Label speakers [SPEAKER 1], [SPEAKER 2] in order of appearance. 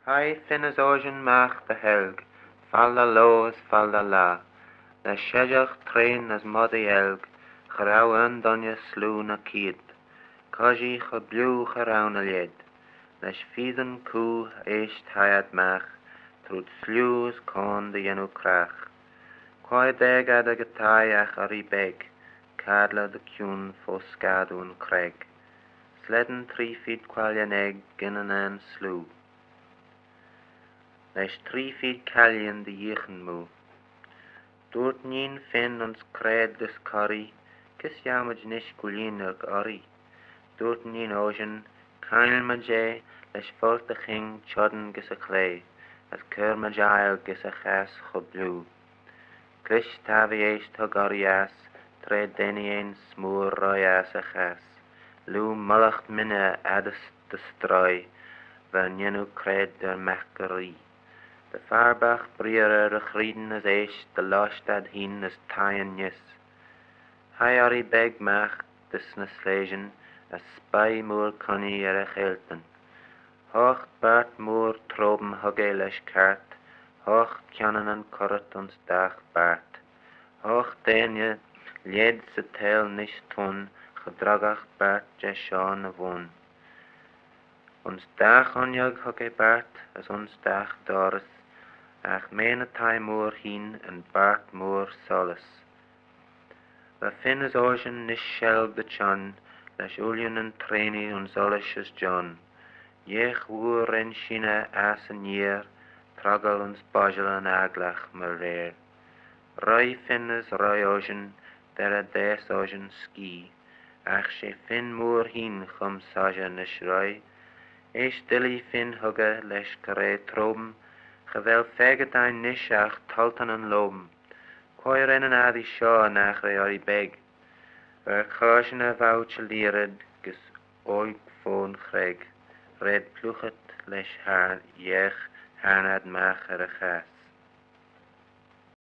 [SPEAKER 1] Hai finnes ocean mach the helg, falla loas falla la, na shejach train as muddy elg, charau an donja slew na kied, kaji chablu charau na led, na shfiden ku eist hayat mach, trud slews con de yenu krach. Quai deg ad a gatai ach ari beg, cadla de cune fos gadun craig, sledden 3 feet qualian egg ginnen an slew. Leis 3 feet callion de yechen mu. Dort nien fin ons cred gus curry, gus jamaj nish gulin ag ori. Dort nien ocean, kainl majay, leis fort de ching chodden gus a clay, as cur majay gus a chas choblu. Glish tavi eist hog orias, tre denien smoor royas a chas. Lu malacht minne adus de stroi, van jenu cred der machgerie. De farbach briere de chrieden as eist, de lostad hin as taien nis. Hai ori beg mach dis na slesion, as spy moor conny a chelten. Hocht bart moor troben hogge leis kart, hocht kjannen an korret ons dach bart. Hocht denje led se tel nis tun, gedragach bart je sjaan a woon. Ons dach onjag hogge bart, as ons dach doris, ach mene tai moor hin en bart moor solis. We fin as ocean nis shelb de chun, leis ulian en traini ons olish as John. Jech woer en shina as en year, tragal ons bajal en aglach mer reir. Roi fin as roi ocean, der a des ocean ski, ach she fin moor hin chum saja nis roi, eis dilly fin hugge leis kare troben, gewel fegedein nisach taltan en loben. Quai rennen adi shaw nach ori beg, caution a voucher liered gus oig foon craig, red pluchet leis haar jech hanad mach a chas.